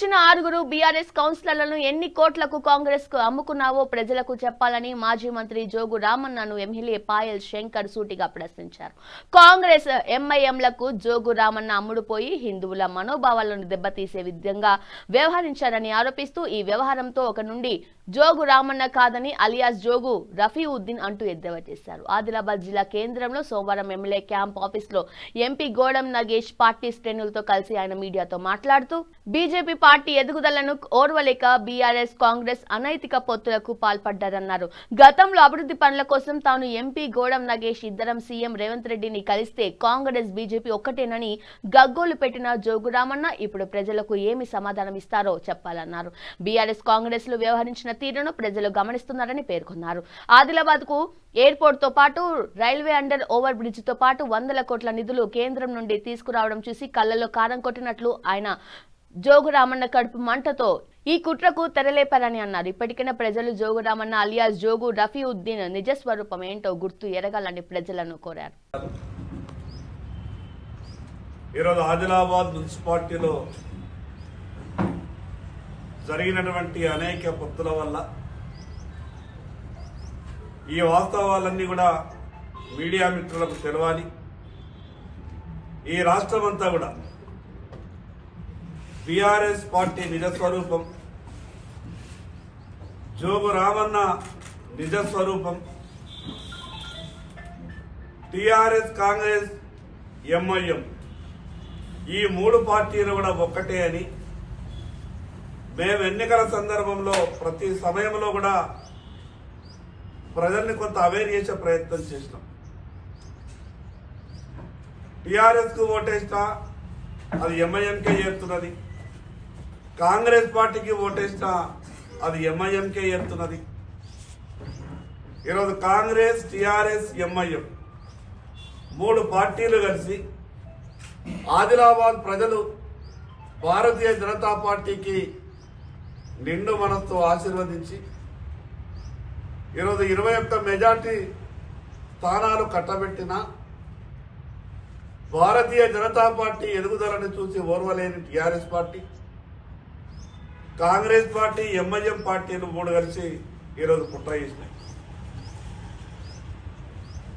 గెలిచిన 6 బీఆర్ఎస్ కౌన్సిలర్లను ఎన్ని కోట్లకు కాంగ్రెస్ కు అమ్ముకున్నావో ప్రజలకు చెప్పాలని మాజీ మంత్రి జోగు రామన్నను ఎమ్మెల్యే పాయల్ శంకర్ సూటిగా ప్రశ్నించారు. కాంగ్రెస్ ఎంఐఎంలకు జోగు రామన్న అమ్ముడుపోయి హిందువుల మనోభావాలను దెబ్బతీసే విధంగా వ్యవహరించారని ఆరోపిస్తూ ఈ వ్యవహారంతో ఒక నుండి జోగు రామన్న కాదని అలియాస్ జోగు రఫీఉద్దీన్ అంటూ ఎద్దేవా చేశారు. ఆదిలాబాద్ జిల్లా కేంద్రంలో సోమవారం ఎమ్మెల్యే క్యాంప్ ఆఫీసులో ఎంపీ గోడం నగేష్ పార్టీ శ్రేణులతో కలిసి ఆయన మీడియాతో మాట్లాడుతూ బీజేపీ పార్టీ ఎదుగుదలను ఓర్వలేక బీఆర్ఎస్ కాంగ్రెస్ అనైతిక పొత్తులకు పాల్పడ్డారన్నారు. గతంలో అభివృద్ధి పనుల కోసం తాను ఎంపీ గోడం నగేష్ ఇద్దరం సీఎం రేవంత్ రెడ్డిని కలిస్తే కాంగ్రెస్ బీజేపీ ఒక్కటేనని గగ్గోలు పెట్టిన జోగు రామన్న ఇప్పుడు ప్రజలకు ఏమి సమాధానం ఇస్తారో చెప్పాలన్నారు. బీఆర్ఎస్ కాంగ్రెస్ లు వ్యవహరించిన తీరును ప్రజలు గమనిస్తున్నారని పేర్కొన్నారు. ఆదిలాబాద్ కు ఎయిర్పోర్ట్ తో పాటు రైల్వే అండర్ ఓవర్ బ్రిడ్జ్ తో పాటు 100 కోట్ల నిధులు కేంద్రం నుండి తీసుకురావడం చూసి కళ్ళలో కారం కొట్టినట్లు ఆయన జోగు రామన్న కడుపు మంటతో ఈ కుట్రకు తెరలేపారని అన్నారు. ఇప్పటికైనా ప్రజలు జోగు రామన్న అలియాస్ జోగు రఫీఉద్దీన్ నిజస్వరూపం ఏంటో గుర్తు ఎరగాలని ప్రజలను కోరారు. ఈరోజు ఆదిలాబాద్ మున్సిపాలిటీలో జరిగినటువంటి అనేక పొత్తుల వల్ల ఈ వాస్తవాలన్నీ కూడా మీడియా మిత్రులకు తెలవాలి. ఈ రాష్ట్రం అంతా కూడా బీఆర్ఎస్ పార్టీ నిజస్వరూపం, జోగు రామన్న నిజస్వరూపం, టీఆర్ఎస్ కాంగ్రెస్ ఎంఐఎం ఈ 3 పార్టీలు కూడా ఒక్కటే అని మేము ఎన్నికల సందర్భంలో ప్రతి సమయంలో కూడా ప్రజల్ని కొంత అవేర్ చేసే ప్రయత్నం చేసినాం. టీఆర్ఎస్ కు ఓటేసినా అది ఎంఐఎంకే చేస్తున్నది, కాంగ్రెస్ పార్టీకి ఓటేసినా అది ఎంఐఎంకే చేస్తున్నది. ఈరోజు కాంగ్రెస్, టీఆర్ఎస్, ఎంఐఎం 3 పార్టీలు కలిసి ఆదిలాబాద్ ప్రజలు భారతీయ జనతా పార్టీకి నిండు మనస్తో ఆశీర్వదించి ఈరోజు 21 మెజార్టీ స్థానాలు కట్టబెట్టిన భారతీయ జనతా పార్టీ ఎదుగుదలను చూసి ఓర్వలేని TRS party, Congress party, MIM పార్టీలు 3 కలిసి ఈరోజు కుట్ర చేసినాయి.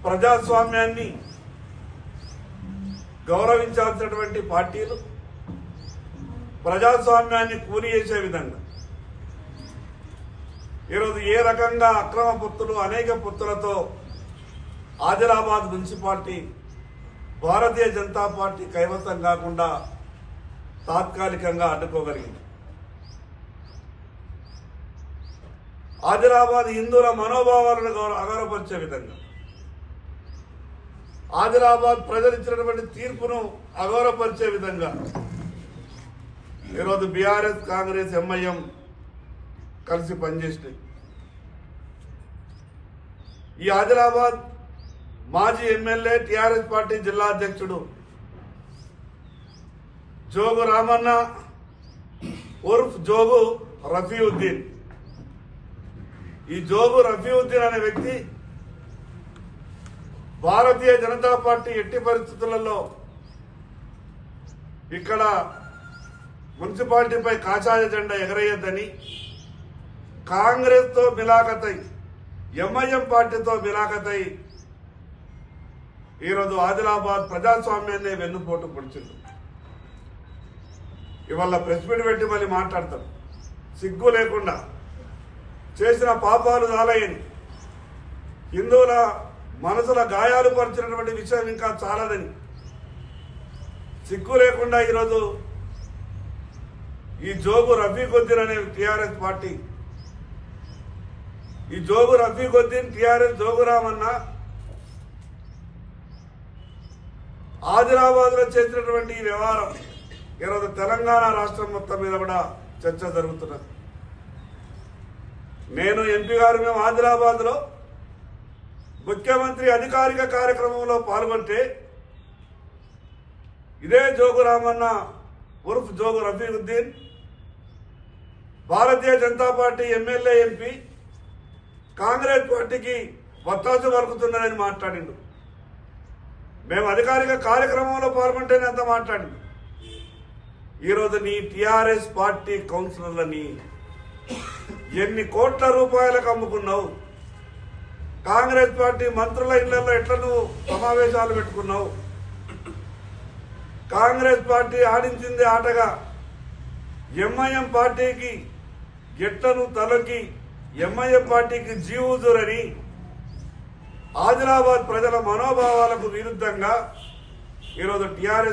ప్రజాస్వామ్యాన్ని గౌరవించాల్సినటువంటి పార్టీలు ప్రజాస్వామ్యాన్ని కూని చేసే విధంగా ఈరోజు ఏ రకంగా అక్రమ పొత్తులు, అనేక పొత్తులతో ఆదిలాబాద్ మున్సిపాలిటీ భారతీయ జనతా పార్టీ కైవసం కాకుండా తాత్కాలికంగా అడ్డుకోగలిగింది. ఆదిలాబాద్ హిందువుల మనోభావాలను అగౌరవపరిచే విధంగా, ఆదిలాబాద్ ప్రజలు ఇచ్చినటువంటి తీర్పును అగౌరవపరిచే విధంగా ఈరోజు బీఆర్ఎస్, కాంగ్రెస్, ఎంఐఎం కలిసి పనిచేసినాయి. ఈ ఆదిలాబాద్ మాజీ ఎమ్మెల్యే, టీఆర్ఎస్ పార్టీ జిల్లా అధ్యక్షుడు జోగు రామన్న ఉర్ఫ్ జోగు రఫీఉద్దీన్, ఈ జోగు రఫీఉద్దీన్ అనే వ్యక్తి భారతీయ జనతా పార్టీ ఎట్టి పరిస్థితులలో ఇక్కడ మున్సిపాలిటీపై కాషాయ జెండా ఎగరేయద్దని కాంగ్రెస్ తో మిలాఖతై, ఎంఐఎం పార్టీతో మిలాఖతై ఈరోజు ఆదిలాబాద్ ప్రజాస్వామ్యాన్ని వెన్నుపోటు పొడిచింది. ఇవాళ ప్రెస్ మీట్ పెట్టి మళ్ళీ మాట్లాడతారు. సిగ్గు లేకుండా చేసిన పాపాలు చాలయని, హిందువుల మనసుల గాయాలు పరిచినటువంటి విషయం ఇంకా చాలదని సిగ్గు లేకుండా ఈరోజు ఈ జోగు రఫీఉద్దీన్ అనే టీఆర్ఎస్ పార్టీ, ఈ జోగు రఫీఉద్దీన్, టీఆర్ఎస్ జోగు రామన్న ఆదిలాబాద్ లో చేసినటువంటి ఈ వ్యవహారం ఈరోజు తెలంగాణ రాష్ట్రం మొత్తం మీద కూడా చర్చ జరుగుతున్నది. నేను ఎంపీ గారు మేము ఆదిలాబాద్ లో ముఖ్యమంత్రి అధికారిక కార్యక్రమంలో పాల్గొంటే ఇదే జోగు రామన్న ఉర్ఫ్ Jogu Rafiuddin Bharatiya Janata party MLA, MP Congress పార్టీకి వత్తాసు పలుకుతున్నారని మాట్లాడిండు. మేము అధికారిక కార్యక్రమంలో పాల్గొంటేనే అంత మాట్లాడిండు. ఈరోజు నీ టిఆర్ఎస్ పార్టీ కౌన్సిలర్లని ఎన్ని కోట్ల రూపాయలకు అమ్ముకున్నావు? కాంగ్రెస్ పార్టీ మంత్రుల ఇళ్లలో ఎట్లా నువ్వు సమావేశాలు పెట్టుకున్నావు? కాంగ్రెస్ పార్టీ ఆడించింది ఆటగా ఎంఐఎం పార్టీకి ఎట్లను తలకి ఎంఐఎం పార్టీకి జీవుజురని ఆదిలాబాద్ ప్రజల మనోభావాలకు విరుద్ధంగా ఈరోజు టిఆర్ఎస్